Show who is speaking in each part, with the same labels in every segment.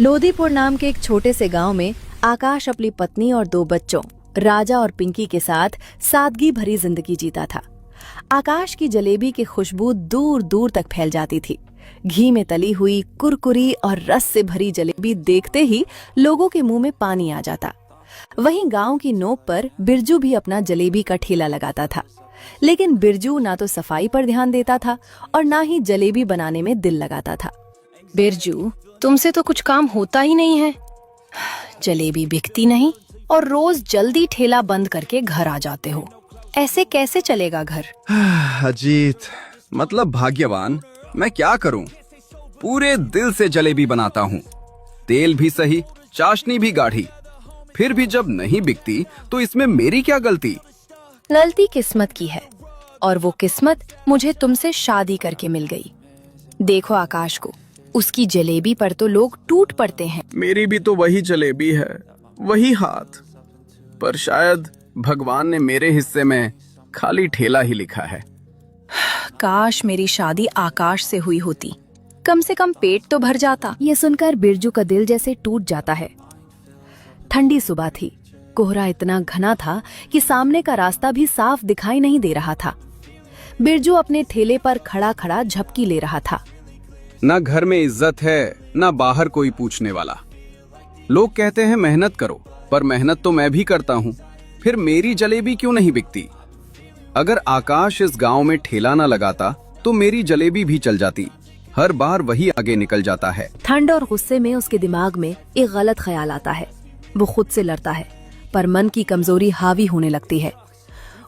Speaker 1: लोधीपुर नाम के एक छोटे से गांव में आकाश अपनी पत्नी और 2 बच्चों राजा और पिंकी के साथ सादगी भरी जिंदगी जीता था। आकाश की जलेबी की खुशबू दूर दूर तक फैल जाती थी। घी में तली हुई कुरकुरी और रस से भरी जलेबी देखते ही लोगों के मुंह में पानी आ जाता। वहीं गांव की नोक पर बिरजू भी अपना जलेबी का ठेला लगाता था, लेकिन बिरजू ना तो सफाई पर ध्यान देता था और ना ही जलेबी बनाने में दिल लगाता था।
Speaker 2: बिरजू, तुमसे तो कुछ काम होता ही नहीं है। जलेबी बिकती नहीं और रोज जल्दी ठेला बंद करके घर आ जाते हो। ऐसे कैसे चलेगा घर?
Speaker 3: अजीत, मतलब भाग्यवान, मैं क्या करूं? पूरे दिल से जलेबी बनाता हूं, तेल भी सही, चाशनी भी गाढ़ी। फिर भी जब नहीं बिकती तो इसमें मेरी क्या गलती?
Speaker 2: गलती किस्मत की है, और वो किस्मत मुझे तुमसे शादी करके मिल गई। देखो आकाश को, उसकी जलेबी पर तो लोग टूट पड़ते हैं।
Speaker 3: मेरी भी तो वही जलेबी है, वही हाथ, पर शायद भगवान ने मेरे हिस्से में खाली ठेला ही लिखा है।
Speaker 2: काश मेरी शादी आकाश से हुई होती, कम से कम पेट तो भर जाता।
Speaker 1: ये सुनकर बिरजू का दिल जैसे टूट जाता है। ठंडी सुबह थी, कोहरा इतना घना था कि सामने का रास्ता भी साफ दिखाई नहीं दे रहा था। बिरजू अपने ठेले पर खड़ा खड़ा झपकी ले रहा था।
Speaker 3: ना घर में इज्जत है, ना बाहर कोई पूछने वाला। लोग कहते हैं मेहनत करो, पर मेहनत तो मैं भी करता हूँ। फिर मेरी जलेबी क्यों नहीं बिकती? अगर आकाश इस गांव में ठेला ना लगाता तो मेरी जलेबी भी चल जाती। हर बार वही आगे निकल जाता है।
Speaker 1: ठंड और गुस्से में उसके दिमाग में एक गलत ख्याल आता है। वो खुद से लड़ता है, पर मन की कमजोरी हावी होने लगती है।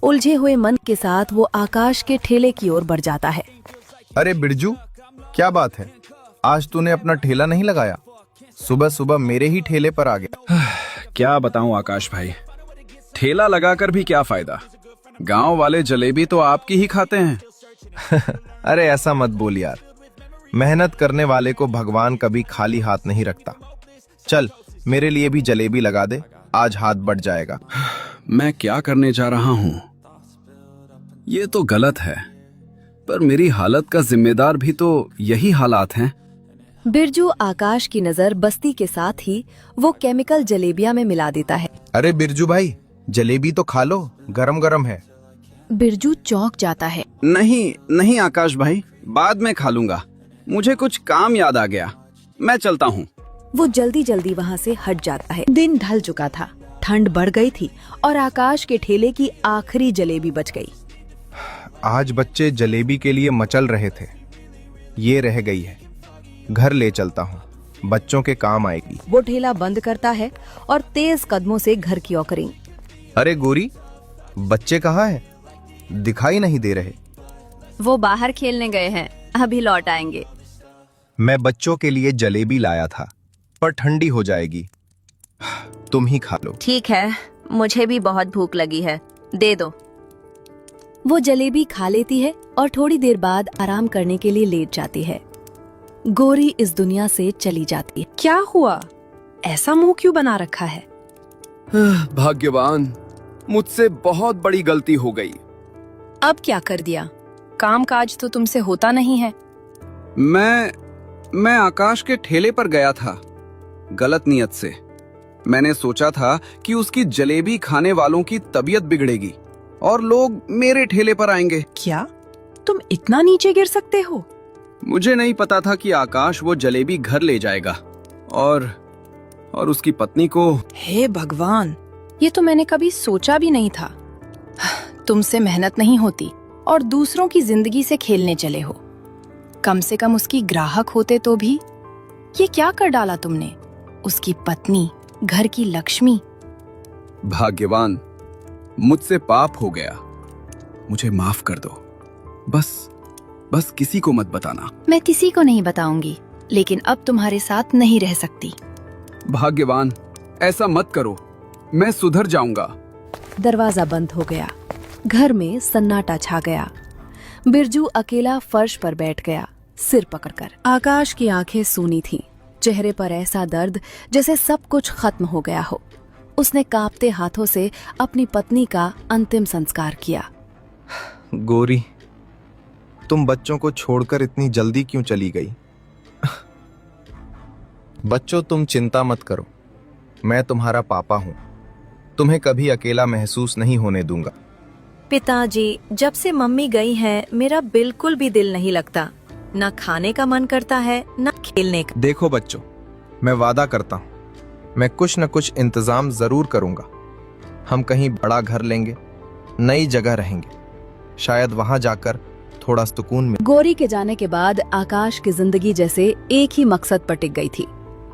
Speaker 1: उलझे हुए मन के साथ वो आकाश के ठेले की ओर बढ़ जाता है।
Speaker 4: अरे बिरजू, क्या बात है? आज तूने अपना ठेला नहीं लगाया? सुबह सुबह मेरे ही ठेले पर आ गया।
Speaker 3: क्या बताऊं आकाश भाई, ठेला लगाकर भी क्या फायदा? गांव वाले जलेबी तो आपकी ही खाते हैं।
Speaker 4: अरे ऐसा मत बोल यार, मेहनत करने वाले को भगवान कभी खाली हाथ नहीं रखता। चल मेरे लिए भी जलेबी लगा दे, आज हाथ बढ़ जाएगा।
Speaker 3: मैं क्या करने जा रहा हूँ? ये तो गलत है, पर मेरी हालत का जिम्मेदार भी तो यही हालात हैं।
Speaker 1: बिरजू आकाश की नजर बस्ती के साथ ही वो केमिकल जलेबिया में मिला देता है।
Speaker 4: अरे बिरजू भाई, जलेबी तो खा लो, गरम गरम है।
Speaker 1: बिरजू चौंक जाता है।
Speaker 3: नहीं नहीं आकाश भाई, बाद में खा लूंगा। मुझे कुछ काम याद आ गया, मैं चलता हूँ।
Speaker 1: वो जल्दी जल्दी वहाँ से हट जाता है। दिन ढल चुका था, ठंड बढ़ गई थी और आकाश के ठेले की आखिरी जलेबी बच गई।
Speaker 4: आज बच्चे जलेबी के लिए मचल रहे थे, ये रह गई है। घर ले चलता हूँ, बच्चों के काम आएगी।
Speaker 1: वो ठेला बंद करता है और तेज कदमों से घर की ओर करें।
Speaker 4: अरे गोरी, बच्चे कहाँ हैं? दिखाई नहीं दे रहे।
Speaker 5: वो बाहर खेलने गए हैं, अभी लौट आएंगे।
Speaker 4: मैं बच्चों के लिए जलेबी लाया था, पर ठंडी हो जाएगी, तुम ही खा लो।
Speaker 5: ठीक है, मुझे भी बहुत भूख लगी है, दे दो।
Speaker 1: वो जलेबी खा लेती है और थोड़ी देर बाद आराम करने के लिए लेट जाती है। गोरी इस दुनिया से चली जाती है।
Speaker 2: क्या हुआ? ऐसा मुंह क्यों बना रखा है?
Speaker 3: भाग्यवान, मुझसे बहुत बड़ी गलती हो गई।
Speaker 2: अब क्या कर दिया? काम काज तो तुमसे होता नहीं है।
Speaker 3: मैं आकाश के ठेले पर गया था, गलत नियत से। मैंने सोचा था कि उसकी जलेबी खाने वालों की तबीयत बिगड़ेगी और लोग मेरे ठेले पर आएंगे।
Speaker 2: क्या तुम इतना नीचे गिर सकते हो?
Speaker 3: मुझे नहीं पता था कि आकाश वो जलेबी घर ले जाएगा और उसकी पत्नी को।
Speaker 2: हे भगवान, ये तो मैंने कभी सोचा भी नहीं था। तुमसे मेहनत नहीं होती और दूसरों की जिंदगी से खेलने चले हो। कम से कम उसकी ग्राहक होते तो भी। ये क्या कर डाला तुमने? उसकी पत्नी, घर की लक्ष्मी।
Speaker 3: भाग्यवान, मुझसे पाप हो गया, मुझे माफ कर दो। बस किसी को मत बताना।
Speaker 2: मैं किसी को नहीं बताऊंगी, लेकिन अब तुम्हारे साथ नहीं रह सकती।
Speaker 3: भाग्यवान, ऐसा मत करो, मैं सुधर जाऊंगा।
Speaker 1: दरवाजा बंद हो गया। घर में सन्नाटा छा गया। बिरजू अकेला फर्श पर बैठ गया, सिर पकड़कर। आकाश की आंखें सूनी थीं, चेहरे पर ऐसा दर्द जैसे सब कुछ खत्म हो गया हो। उसने कांपते हाथों से अपनी पत्नी का अंतिम संस्कार किया।
Speaker 4: गोरी, तुम बच्चों को छोड़कर इतनी जल्दी क्यों चली गई? बच्चों, तुम चिंता मत करो, मैं तुम्हारा पापा हूं। तुम्हें कभी अकेला महसूस नहीं होने दूंगा।
Speaker 1: पिताजी, जब से मम्मी गई हैं, मेरा बिल्कुल भी दिल नहीं लगता। न खाने का मन करता है, न खेलने का।
Speaker 4: देखो बच्चों, मैं वादा करता हूं, मैं कुछ न कुछ इंतजाम जरूर करूंगा। हम कहीं बड़ा घर लेंगे, नई जगह रहेंगे, शायद वहां जाकर थोड़ा सुकून मिले।
Speaker 1: गौरी के जाने के बाद आकाश की जिंदगी जैसे एक ही मकसद पर टिक गई थी।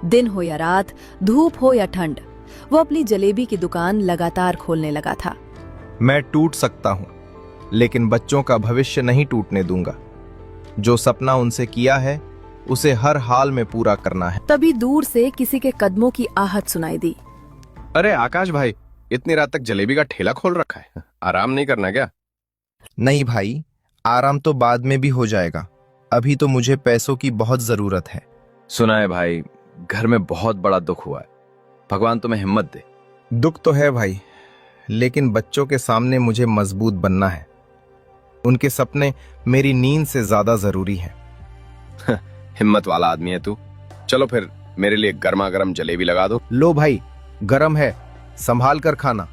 Speaker 1: दिन हो या रात, धूप हो या ठंड, वो अपनी जलेबी की दुकान लगातार खोलने लगा था।
Speaker 4: मैं टूट सकता हूं, लेकिन बच्चों का भविष्य नहीं टूटने दूंगा। जो सपना उनसे किया है, उसे हर हाल में पूरा करना है।
Speaker 1: तभी दूर से किसी के कदमों की आहट सुनाई दी।
Speaker 6: अरे आकाश भाई, इतनी रात तक जलेबी का ठेला खोल रखा है, आराम नहीं करना क्या?
Speaker 4: नहीं भाई, आराम तो बाद में भी हो जाएगा, अभी तो मुझे पैसों की बहुत जरूरत है।
Speaker 3: सुना है भाई, घर में बहुत बड़ा दुख हुआ है, भगवान तुम्हें हिम्मत दे।
Speaker 4: दुख तो है भाई, लेकिन बच्चों के सामने मुझे मजबूत बनना है। उनके सपने मेरी नींद से ज्यादा जरूरी हैं।
Speaker 6: हिम्मत वाला आदमी है तू। चलो फिर मेरे लिए गर्मा गर्म जलेबी लगा दो।
Speaker 4: लो भाई, गरम है, संभाल कर खाना।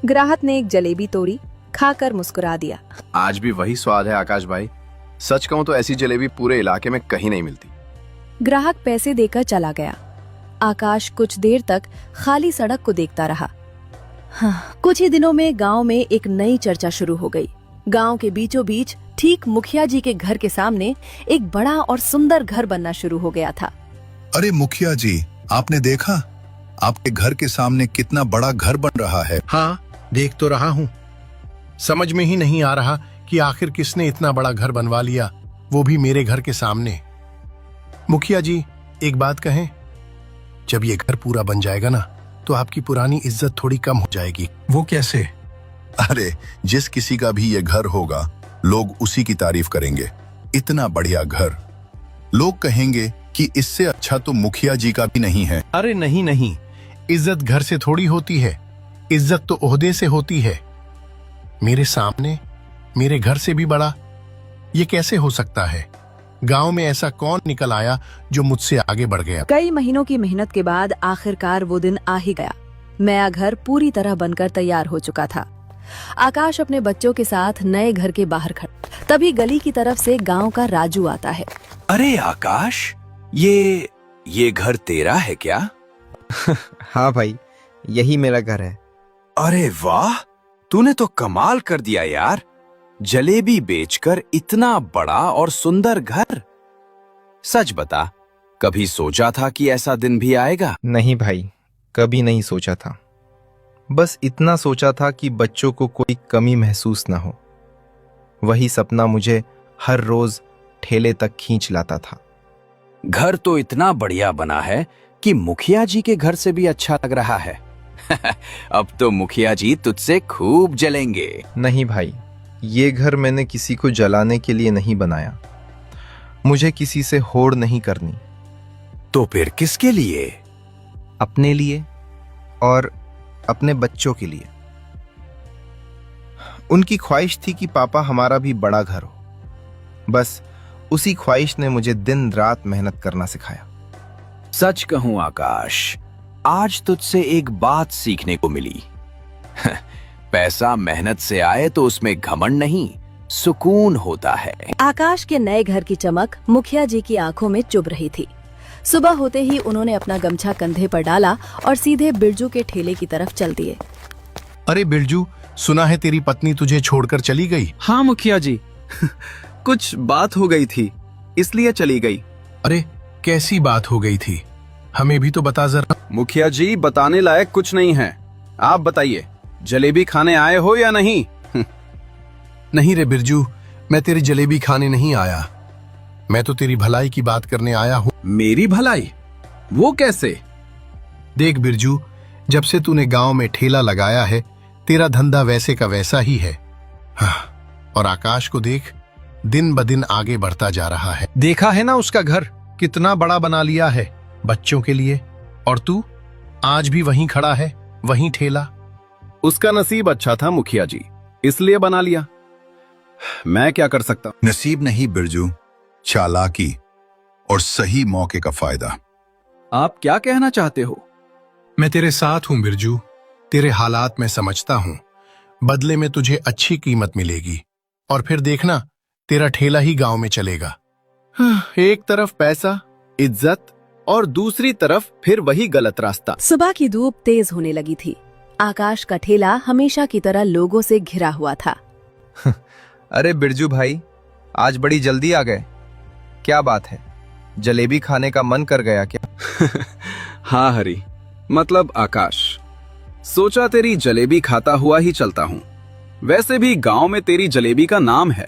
Speaker 1: ग्राहक ने एक जलेबी तोड़ी, खाकर मुस्कुरा दिया।
Speaker 6: आज भी वही स्वाद है आकाश भाई, सच कहूं तो ऐसी जलेबी पूरे इलाके में कहीं नहीं मिलती।
Speaker 1: ग्राहक पैसे देकर चला गया। आकाश कुछ देर तक खाली सड़क को देखता रहा। हाँ, कुछ ही दिनों में गांव में एक नई चर्चा शुरू हो गई। गांव के बीचों बीच, ठीक मुखिया जी के घर के सामने, एक बड़ा और सुंदर घर बनना शुरू हो गया था।
Speaker 7: अरे मुखिया जी, आपने देखा आपके घर के सामने कितना बड़ा घर बन रहा है?
Speaker 8: हाँ, देख तो रहा हूँ। समझ में ही नहीं आ रहा कि आखिर किसने इतना बड़ा घर बनवा लिया, वो भी मेरे घर के सामने। मुखिया जी, एक बात कहें, जब ये घर पूरा बन जाएगा ना, तो आपकी पुरानी इज्जत थोड़ी कम हो जाएगी।
Speaker 7: वो कैसे? अरे, जिस किसी का भी ये घर होगा, लोग उसी की तारीफ करेंगे। इतना बढ़िया घर, लोग कहेंगे कि इससे अच्छा तो मुखिया जी का भी नहीं है।
Speaker 8: अरे नहीं नहीं, इज्जत घर से थोड़ी होती है, इज्जत तो ओहदे से होती है। मेरे सामने, मेरे घर से भी बड़ा, ये कैसे हो सकता है? गांव में ऐसा कौन निकल आया जो मुझसे आगे बढ़ गया?
Speaker 1: कई महीनों की मेहनत के बाद आखिरकार वो दिन आ ही गया। नया घर पूरी तरह बनकर तैयार हो चुका था। आकाश अपने बच्चों के साथ नए घर के बाहर खड़ा। तभी गली की तरफ से गांव का राजू आता है।
Speaker 3: अरे आकाश, ये घर तेरा है क्या?
Speaker 4: हाँ भाई, यही मेरा घर है।
Speaker 3: अरे वाह, तूने तो कमाल कर दिया यार, जलेबी बेचकर इतना बड़ा और सुंदर घर। सच बता, कभी सोचा था कि ऐसा दिन भी आएगा?
Speaker 4: नहीं भाई, कभी नहीं सोचा था। बस इतना सोचा था कि बच्चों को कोई कमी महसूस ना हो। वही सपना मुझे हर रोज ठेले तक खींच लाता था।
Speaker 3: घर तो इतना बढ़िया बना है कि मुखिया जी के घर से भी अच्छा लग रहा है। अब तो मुखिया जी तुझसे खूब जलेंगे।
Speaker 4: नहीं भाई, ये घर मैंने किसी को जलाने के लिए नहीं बनाया। मुझे किसी से होड़ नहीं करनी।
Speaker 3: तो फिर किसके लिए?
Speaker 4: अपने लिए और अपने बच्चों के लिए। उनकी ख्वाहिश थी कि पापा हमारा भी बड़ा घर हो। बस उसी ख्वाहिश ने मुझे दिन रात मेहनत करना सिखाया।
Speaker 3: सच कहूं आकाश, आज तुझसे एक बात सीखने को मिली। पैसा मेहनत से आए तो उसमें घमंड नहीं, सुकून होता है।
Speaker 1: आकाश के नए घर की चमक मुखिया जी की आंखों में चुभ रही थी। सुबह होते ही उन्होंने अपना गमछा कंधे पर डाला और सीधे बिरजू के ठेले की तरफ चल दिए।
Speaker 8: अरे बिरजू, सुना है तेरी पत्नी तुझे छोड़कर चली गई?
Speaker 3: हाँ मुखिया जी, कुछ बात हो गई थी, इसलिए चली गई।
Speaker 8: अरे कैसी बात हो गई थी, हमें भी तो बता जरा।
Speaker 3: मुखिया जी, बताने लायक कुछ नहीं है, आप बताइए, जलेबी खाने आए हो या नहीं?
Speaker 8: नहीं रे बिरजू, मैं तेरी जलेबी खाने नहीं आया, मैं तो तेरी भलाई की बात करने आया हूँ।
Speaker 3: मेरी भलाई? वो कैसे?
Speaker 8: देख बिरजू, जब से तूने गांव में ठेला लगाया है, तेरा धंधा वैसे का वैसा ही है। हाँ, और आकाश को देख, दिन ब दिन आगे बढ़ता जा रहा है। देखा है ना उसका घर कितना बड़ा बना लिया है बच्चों के लिए, और तू आज भी वहीं खड़ा है, वहीं ठेला।
Speaker 3: उसका नसीब अच्छा था मुखिया जी, इसलिए बना लिया। मैं क्या कर सकता?
Speaker 7: नसीब नहीं बिरजू, चालाकी और सही मौके का फायदा।
Speaker 3: आप क्या कहना चाहते हो?
Speaker 8: मैं तेरे साथ हूं बिरजू। तेरे हालात मैं समझता हूं। बदले में तुझे अच्छी कीमत मिलेगी और फिर देखना तेरा ठेला ही गांव में चलेगा।
Speaker 3: एक तरफ पैसा, इज्जत और दूसरी तरफ फिर वही गलत रास्ता।
Speaker 1: सुबह की धूप तेज होने लगी थी। आकाश का ठेला हमेशा की तरह लोगों से घिरा हुआ था।
Speaker 4: अरे बिरजू भाई, आज बड़ी जल्दी आ गए। क्या बात है, जलेबी खाने का मन कर गया क्या?
Speaker 3: हाँ हरी, मतलब आकाश, सोचा तेरी जलेबी खाता हुआ ही चलता हूँ। वैसे भी गांव में तेरी जलेबी का नाम है।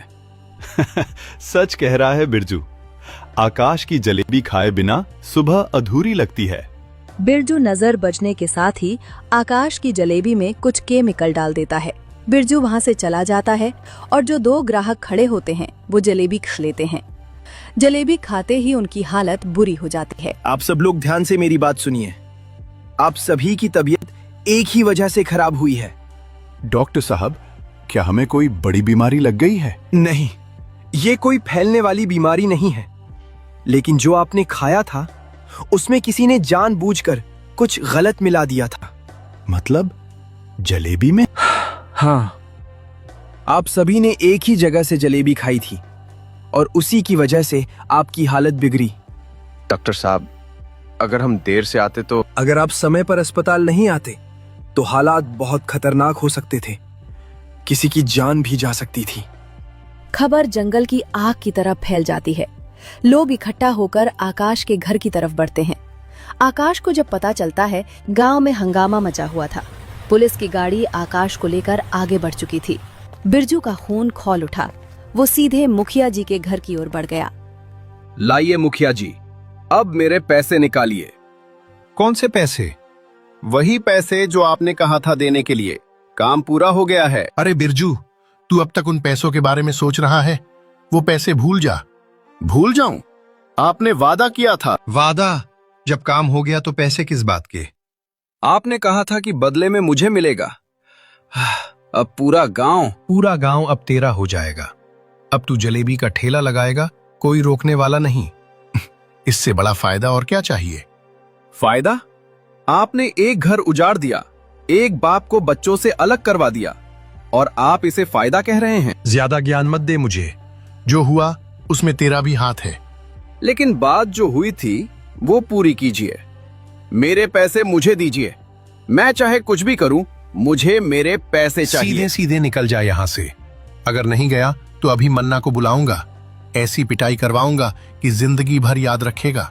Speaker 9: सच कह रहा है बिरजू, आकाश की जलेबी खाए बिना सुबह अधूरी लगती है।
Speaker 1: बिरजू नजर बजने के साथ ही आकाश की जलेबी में कुछ केमिकल डाल देता है। बिरजू वहाँ से चला जाता है और जो दो ग्राहक खड़े होते हैं वो जलेबी खा लेते हैं। जलेबी खाते ही उनकी हालत बुरी हो जाती है।
Speaker 10: आप सब लोग ध्यान से मेरी बात सुनिए। आप सभी की तबीयत एक ही वजह से खराब हुई है।
Speaker 9: डॉक्टर साहब, क्या हमें कोई बड़ी बीमारी लग गई है?
Speaker 10: नहीं, ये कोई फैलने वाली बीमारी नहीं है, लेकिन जो आपने खाया था उसमें किसी ने जानबूझकर कुछ गलत मिला दिया था।
Speaker 9: मतलब जलेबी में?
Speaker 10: हाँ, आप सभी ने एक ही जगह से जलेबी खाई थी और उसी की वजह से आपकी हालत बिगड़ी।
Speaker 6: डॉक्टर साहब, अगर हम देर से आते तो?
Speaker 10: अगर आप समय पर अस्पताल नहीं आते तो हालात बहुत खतरनाक हो सकते थे। किसी की जान भी जा सकती थी।
Speaker 1: खबर जंगल की आग की तरह फैल जाती है। लोग इकट्ठा होकर आकाश के घर की तरफ बढ़ते हैं। आकाश को जब पता चलता है, गांव में हंगामा मचा हुआ था। पुलिस की गाड़ी आकाश को लेकर आगे बढ़ चुकी थी। बिरजू का खून खौल उठा। वो सीधे मुखिया जी के घर की ओर बढ़ गया।
Speaker 3: लाइए मुखिया जी, अब मेरे पैसे निकालिए।
Speaker 8: कौन से पैसे?
Speaker 3: वही पैसे जो आपने कहा था देने के लिए। काम पूरा हो गया है।
Speaker 8: अरे बिरजू, तू अब तक उन पैसों के बारे में सोच रहा है? वो पैसे भूल जा।
Speaker 3: भूल जाऊं? आपने वादा किया था।
Speaker 8: वादा? जब काम हो गया तो पैसे किस बात के?
Speaker 3: आपने कहा था कि बदले में मुझे मिलेगा। अब पूरा गांव
Speaker 8: अब तेरा हो जाएगा। अब तू जलेबी का ठेला लगाएगा, कोई रोकने वाला नहीं। इससे बड़ा फायदा और क्या चाहिए?
Speaker 3: फायदा? आपने एक घर उजाड़ दिया, एक बाप को बच्चों से अलग करवा दिया, और आप इसे फायदा कह रहे हैं?
Speaker 8: ज्यादा ज्ञान मत दे मुझे। जो हुआ उसमें तेरा भी हाथ है।
Speaker 3: लेकिन बात जो हुई थी वो पूरी कीजिए। मेरे पैसे मुझे दीजिए। मैं चाहे कुछ भी करूं, मुझे मेरे पैसे चाहिए।
Speaker 8: सीधे सीधे निकल जा यहाँ से। अगर नहीं गया तो अभी मन्ना को बुलाऊंगा। ऐसी पिटाई करवाऊंगा कि जिंदगी भर याद रखेगा।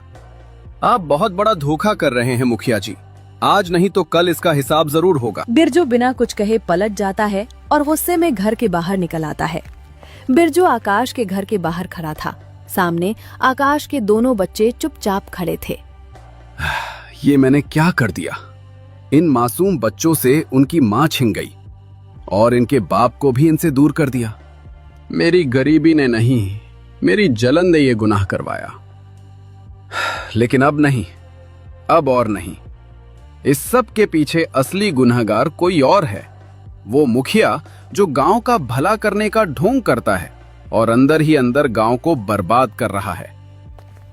Speaker 3: आप बहुत बड़ा धोखा कर रहे हैं मुखिया जी। आज नहीं तो कल इसका हिसाब जरूर होगा।
Speaker 1: बिरजू बिना कुछ कहे पलट जाता है और गुस्से में घर के बाहर निकल आता है। बिरजू आकाश के घर के बाहर खड़ा था। सामने आकाश के दोनों बच्चे चुपचाप खड़े थे।
Speaker 3: ये मैंने क्या कर दिया? इन मासूम बच्चों से उनकी मां छिन गई और इनके बाप को भी इनसे दूर कर दिया। मेरी गरीबी ने नहीं, मेरी जलन ने ये गुनाह करवाया। लेकिन अब नहीं, अब और नहीं। इस सब के पीछे असली गुनहगार कोई और है। वो मुखिया जो गांव का भला करने का ढोंग करता है और अंदर ही अंदर गांव को बर्बाद कर रहा है।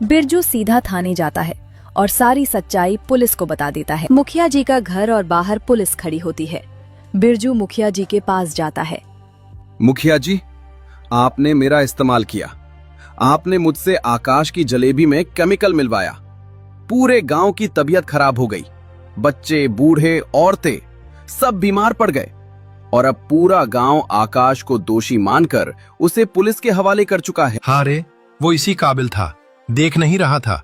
Speaker 1: बिरजू सीधा थाने जाता है और सारी सच्चाई पुलिस को बता देता है। मुखिया जी का घर और बाहर पुलिस खड़ी होती है। बिरजू मुखिया जी के पास जाता है।
Speaker 3: मुखिया जी, आपने मेरा इस्तेमाल किया। आपने मुझसे आकाश की जलेबी में केमिकल मिलवाया। पूरे गांव की तबीयत खराब हो गई। बच्चे, बूढ़े, औरतें सब बीमार पड़ गए और अब पूरा गांव आकाश को दोषी मानकर उसे पुलिस के हवाले कर चुका है।
Speaker 8: हाँ रे, वो इसी काबिल था। देख नहीं रहा था?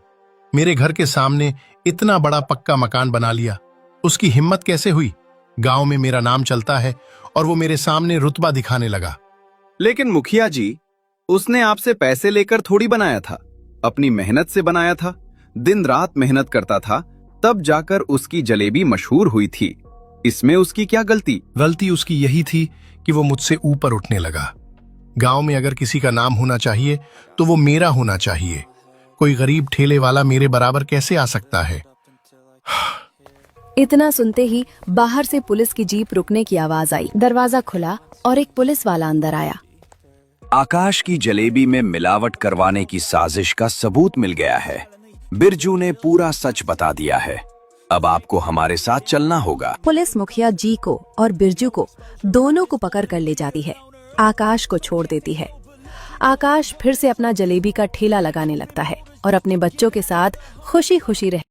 Speaker 8: मेरे घर के सामने इतना बड़ा पक्का मकान बना लिया। उसकी हिम्मत कैसे हुई? गांव में मेरा नाम चलता है और वो मेरे सामने रुतबा दिखाने लगा।
Speaker 3: लेकिन मुखिया जी, उसने आपसे पैसे लेकर थोड़ी बनाया था, अपनी मेहनत से बनाया था। दिन रात मेहनत करता था, तब जाकर उसकी जलेबी मशहूर हुई थी। इसमें उसकी क्या गलती?
Speaker 8: गलती उसकी यही थी कि वो मुझसे ऊपर उठने लगा। गांव में अगर किसी का नाम होना चाहिए तो वो मेरा होना चाहिए। कोई गरीब ठेले वाला मेरे बराबर कैसे आ सकता है?
Speaker 1: इतना सुनते ही बाहर से पुलिस की जीप रुकने की आवाज आई। दरवाजा खुला और एक पुलिस वाला अंदर आया।
Speaker 11: आकाश की जलेबी में मिलावट करवाने की साजिश का सबूत मिल गया है। बिरजू ने पूरा सच बता दिया है। अब आपको हमारे साथ चलना होगा।
Speaker 1: पुलिस मुखिया जी को और बिरजू को दोनों को पकड़ कर ले जाती है। आकाश को छोड़ देती है। आकाश फिर से अपना जलेबी का ठेला लगाने लगता है और अपने बच्चों के साथ खुशी खुशी रह